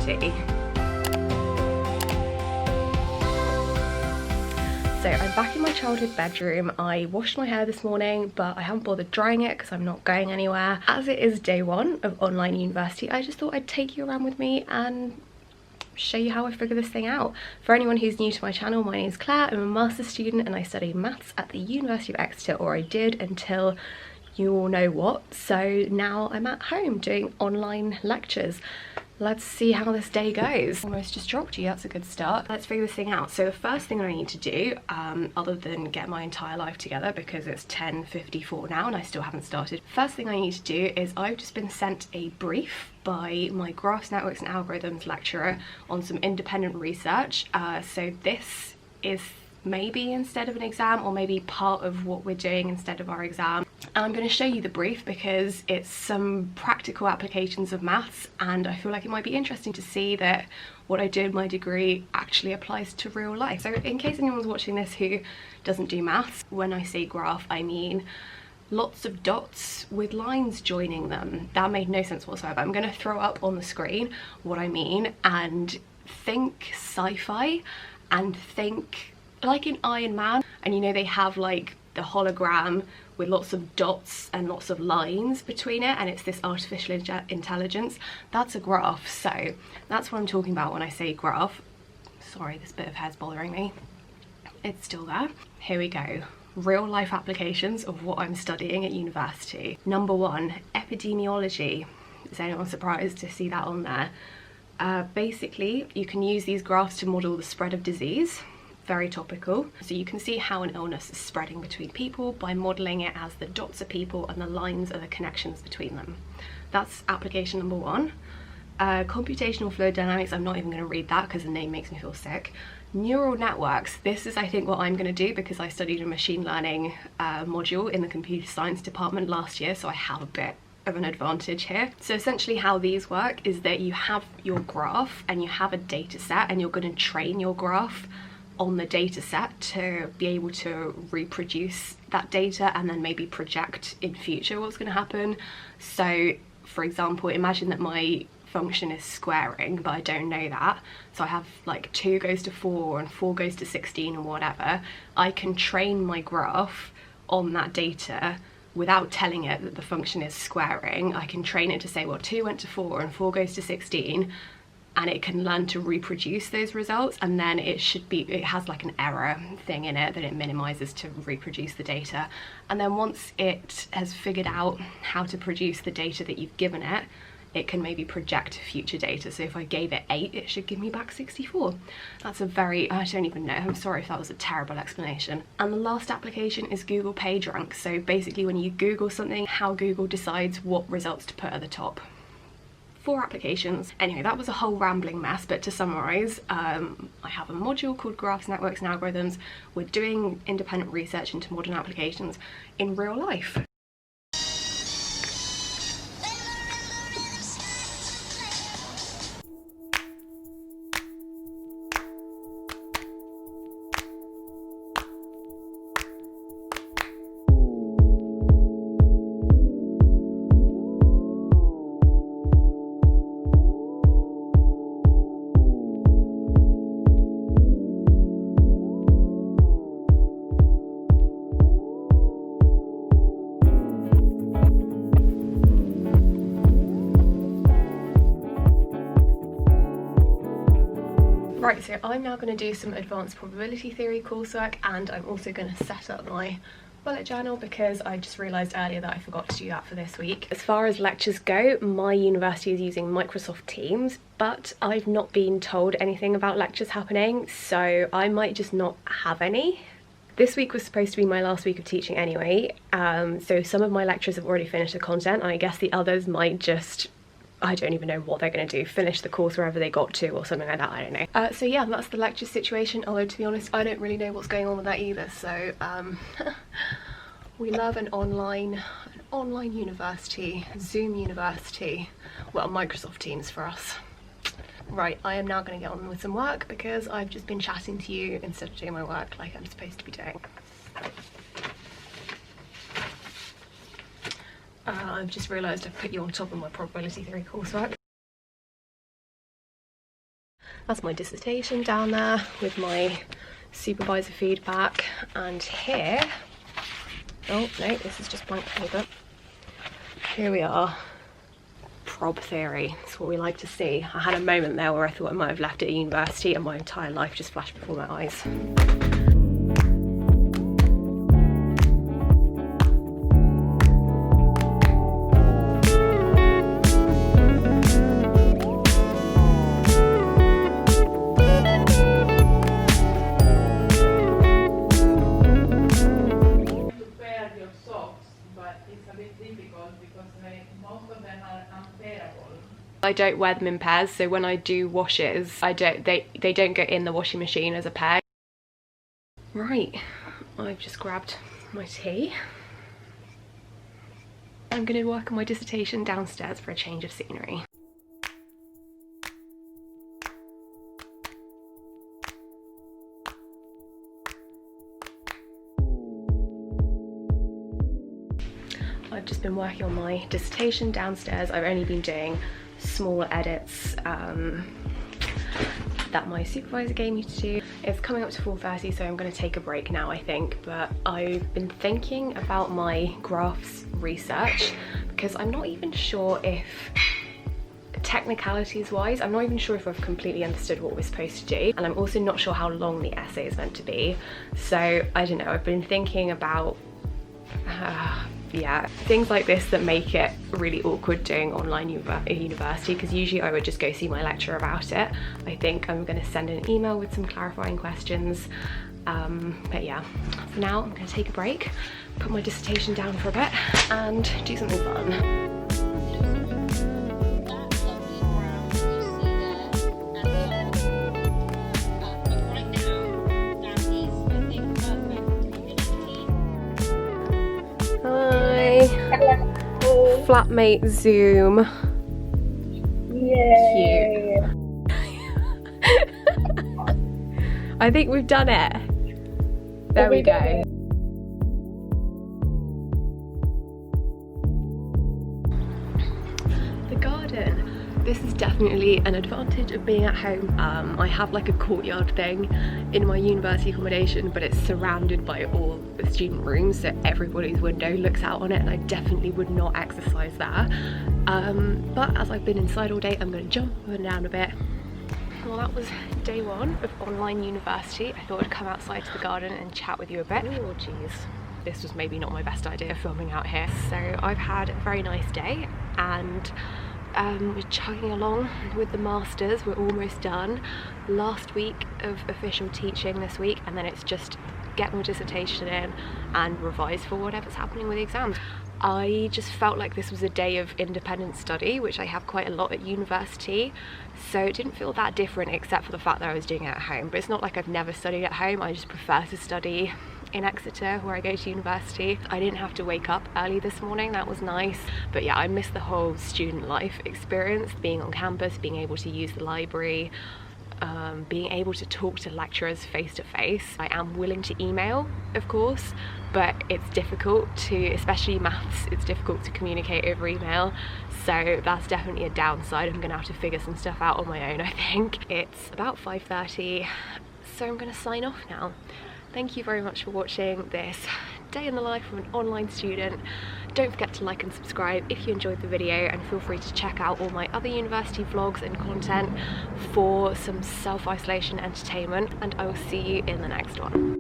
University. So I'm back in my childhood bedroom. I washed my hair this morning, but I haven't bothered drying it because I'm not going anywhere. As it is day one of online university, I just thought I'd take you around with me and show you how I figure this thing out. For anyone who's new to my channel, my name is Claire. I'm a master's student and I study maths at the University of Exeter, or I did until you all know what. So now I'm at home doing online lectures. Let's see how this day goes. Almost just dropped you, that's a good start. Let's figure this thing out. So the first thing I need to do, other than get my entire life together, because it's 10:54 now and I still haven't started. First thing I need to do is I've just been sent a brief by my Graphs, Networks and Algorithms lecturer on some independent research. So this is maybe instead of an exam, or maybe part of what we're doing instead of our exam. And I'm going to show you the brief because it's some practical applications of maths, and I feel like it might be interesting to see that what I did in my degree actually applies to real life. So in case anyone's watching this who doesn't do maths, when I say graph I mean lots of dots with lines joining them. That made no sense whatsoever. I'm going to throw up on the screen what I mean, and think sci-fi and think like in Iron Man, and you know they have like the hologram with lots of dots and lots of lines between it, and it's this artificial intelligence. That's a graph. So that's what I'm talking about when I say graph. Sorry, this bit of hair's bothering me. It's still there. Here we go. Real life applications of what I'm studying at university. Number one, epidemiology. Is anyone surprised to see that on there? Basically, you can use these graphs to model the spread of disease. Very topical. So you can see how an illness is spreading between people by modelling it as the dots are people and the lines are the connections between them. That's application number one. Computational fluid dynamics, I'm not even going to read that because the name makes me feel sick. Neural networks, this is I think what I'm going to do because I studied a machine learning module in the computer science department last year, so I have a bit of an advantage here. So essentially how these work is that you have your graph and you have a data set, and you're going to train your graph on the data set to be able to reproduce that data and then maybe project in future what's going to happen. So for example, imagine that my function is squaring, but I don't know that, so I have like 2 goes to 4 and 4 goes to 16 and whatever. I can train my graph on that data without telling it that the function is squaring. I can train it to say, well, 2 went to 4 and 4 goes to 16, and it can learn to reproduce those results, and then it has like an error thing in it that it minimizes to reproduce the data. And then once it has figured out how to produce the data that you've given it, it can maybe project future data. So if I gave it 8, it should give me back 64. That's a very, I don't even know, I'm sorry if that was a terrible explanation. And the last application is Google PageRank. So basically when you Google something, how Google decides what results to put at the top. 4 applications. Anyway, that was a whole rambling mess, but to summarize, I have a module called Graphs, Networks and Algorithms. We're doing independent research into modern applications in real life. Right, so I'm now going to do some advanced probability theory coursework, and I'm also going to set up my bullet journal because I just realised earlier that I forgot to do that for this week. As far as lectures go, my university is using Microsoft Teams, but I've not been told anything about lectures happening, so I might just not have any. This week was supposed to be my last week of teaching anyway, so some of my lecturers have already finished the content, and I guess the others might just, I don't even know what they're going to do, finish the course wherever they got to or something like that, I don't know. So yeah, that's the lecture situation, although to be honest I don't really know what's going on with that either, so we love an online university, Zoom university, well, Microsoft Teams for us. Right, I am now going to get on with some work because I've just been chatting to you instead of doing my work like I'm supposed to be doing. I've just realised I've put you on top of my probability theory coursework. That's my dissertation down there with my supervisor feedback. And here, oh no, this is just blank paper. Here we are. Prob theory. That's what we like to see. I had a moment there where I thought I might have left it at university and my entire life just flashed before my eyes. I don't wear them in pairs, so when I do washes, they don't go in the washing machine as a pair. Right, I've just grabbed my tea. I'm going to work on my dissertation downstairs for a change of scenery. I've just been working on my dissertation downstairs. I've only been doing smaller edits that my supervisor gave me to do. It's coming up to 4:30, so I'm going to take a break now, I think, but I've been thinking about my graphs research because I'm not even sure if, technicalities wise, I'm not even sure if I've completely understood what we're supposed to do, and I'm also not sure how long the essay is meant to be. So I don't know, I've been thinking about yeah, things like this that make it really awkward doing online university, because usually I would just go see my lecturer about it. I think I'm going to send an email with some clarifying questions, but yeah, for now I'm going to take a break, put my dissertation down for a bit and do something fun. Flatmate Zoom. Yay. Cute. I think we've done it. There we go. The garden. This is definitely an advantage of being at home. I have like a courtyard thing in my university accommodation, but it's surrounded by all the student rooms, so everybody's window looks out on it, and I definitely would not exercise there. But as I've been inside all day, I'm going to jump up and down a bit. Well, that was day one of online university. I thought I'd come outside to the garden and chat with you a bit. Oh geez, this was maybe not my best idea, filming out here. So I've had a very nice day, and we're chugging along with the masters. We're almost done. Last week of official teaching this week, and then it's just get my dissertation in and revise for whatever's happening with the exams. I just felt like this was a day of independent study, which I have quite a lot at university, so it didn't feel that different except for the fact that I was doing it at home. But it's not like I've never studied at home, I just prefer to study in Exeter, where I go to university. I didn't have to wake up early this morning, that was nice. But yeah, I miss the whole student life experience, being on campus, being able to use the library, being able to talk to lecturers face to face. I am willing to email, of course, but it's difficult to, especially maths, it's difficult to communicate over email. So that's definitely a downside. I'm gonna have to figure some stuff out on my own, I think. It's about 5:30, so I'm gonna sign off now. Thank you very much for watching this day in the life of an online student. Don't forget to like and subscribe if you enjoyed the video, and feel free to check out all my other university vlogs and content for some self-isolation entertainment, and I will see you in the next one.